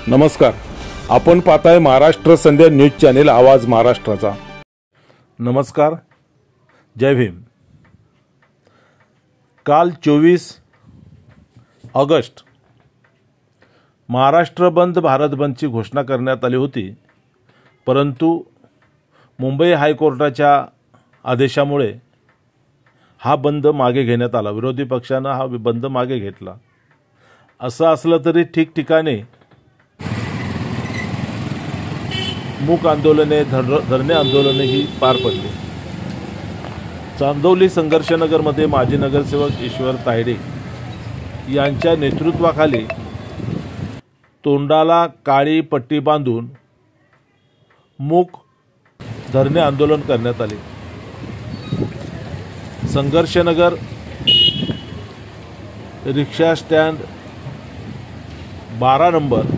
नमस्कार, आपण पाहताय महाराष्ट्र संध्या न्यूज चॅनेल आवाज महाराष्ट्राचा। नमस्कार, जय भीम। काल 24 ऑगस्ट महाराष्ट्र बंद भारत बंदची घोषणा करण्यात आली होती, परंतु मुंबई हायकोर्टाच्या आदेशामुळे हा बंद मागे घेण्यात आला। विरोधी पक्षाने हा बंद मागे घेतला। असं असलं तरी ठिकठिकाणी मूक आंदोलने, धरणे आंदोलने ही पार पडली। चांदोली संघर्षनगरमध्ये माजी नगरसेवक ईश्वर तायडे यांच्या नेतृत्वाखाली तोंडाला काळी पट्टी बांधून मूक धरणे आंदोलन करण्यात आले। संघर्षनगर रिक्षा स्टँड 12 नंबर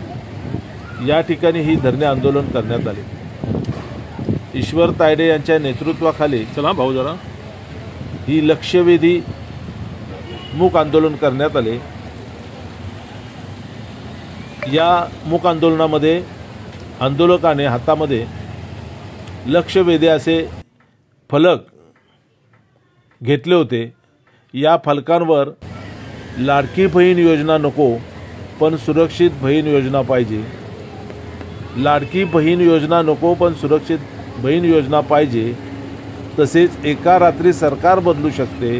या ठिकाणी ही धरणे आंदोलन करण्यात आले। ईश्वर तायडे यांच्या नेतृत्वाखाली ही लक्षवेधी मूक आंदोलन करण्यात आले। या मूक आंदोलनामध्ये आंदोलकाने हातामध्ये लक्षवेधी असे फलक घेतले होते। या फलकांवर लाडकी बहीण योजना नको पण सुरक्षित बहीण योजना पाहिजे, लाडकी बहीण योजना नको पण सुरक्षित बहीण योजना पाहिजे, तसेच एका रात्री सरकार बदलू शकते,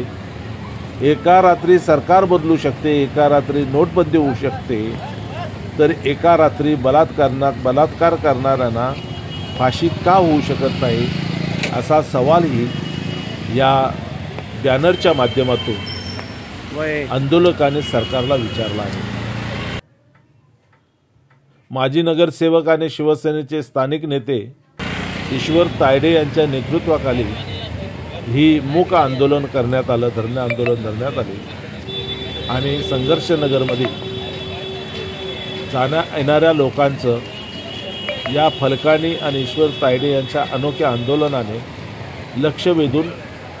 एका रात्री सरकार बदलू शकते, एका रात्री नोटबंदी होऊ शकते, तर एका रात्री बलात्कार करणाऱ्यांना फाशी का होऊ शकत नाही, असा सवालही या बॅनरच्या माध्यमातून आंदोलकांनी सरकारला विचारला आहे। माजी नगरसेवक आणि शिवसेनेचे स्थानिक नेते ईश्वर तायडे यांच्या नेतृत्वाखाली ही मूक आंदोलन करण्यात आलं, धरणे आंदोलन धरण्यात आले आणि संघर्षनगरमध्ये जाण्या येणाऱ्या लोकांचं या फलकांनी आणि ईश्वर तायडे यांच्या अनोख्या आंदोलनाने लक्ष वेधून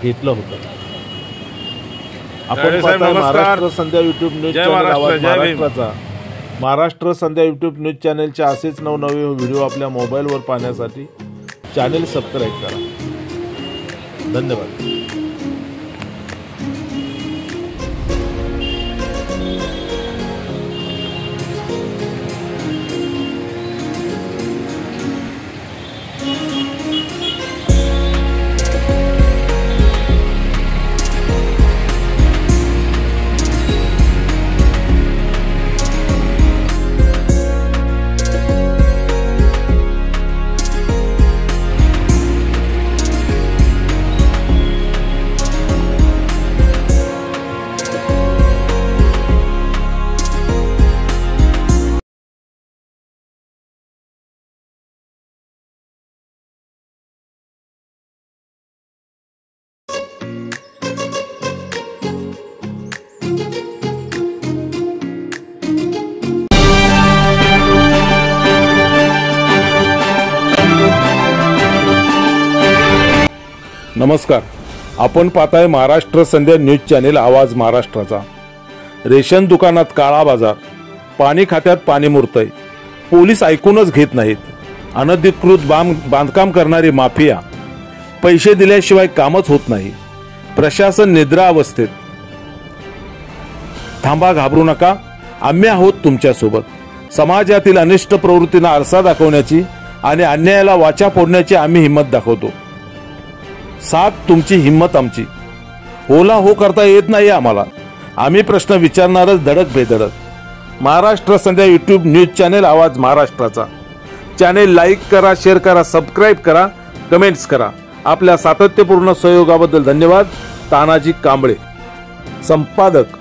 घेतलं होतं। आपण पाहताय महाराष्ट्र संध्या यूट्यूब न्यूज चॅनल आवाज महाराष्ट्राचा। महाराष्ट्र संध्या यूट्यूब न्यूज चॅनलचे असेच नवनवे व्हिडिओ आपल्या मोबाईलवर पाहण्यासाठी चॅनल सबस्क्राईब करा। धन्यवाद। नमस्कार, आपण पाहताय महाराष्ट्र संध्या न्यूज चॅनेल आवाज महाराष्ट्राचा। रेशन दुकानात काळा बाजार, पाणी खात्यात पाणी मुरतंय, पोलीस ऐकूनच घेत नाहीत, अनधिकृत बांधकाम करणारी माफिया, पैसे दिल्याशिवाय कामच होत नाही, प्रशासन निद्रा अवस्थेत। थांबा, घाबरू नका, आम्ही आहोत तुमच्यासोबत। समाजातील अनिष्ट प्रवृत्तींना आरसा दाखवण्याची आणि अन्यायाला वाचा फोडण्याची आम्ही हिंमत दाखवतो। साथ तुमची, हिम्मत आमची। होला हो करता येत नाही आम्हाला, आम्ही प्रश्न विचारणारच धडक बेधडक। महाराष्ट्र संध्या यूट्यूब न्यूज चॅनेल आवाज महाराष्ट्राचा चॅनेल लाईक करा, शेअर करा, सबस्क्राईब करा, कमेंट्स करा। आपल्या सातत्यपूर्ण सहयोगाबद्दल धन्यवाद। तानाजी कांबळे, संपादक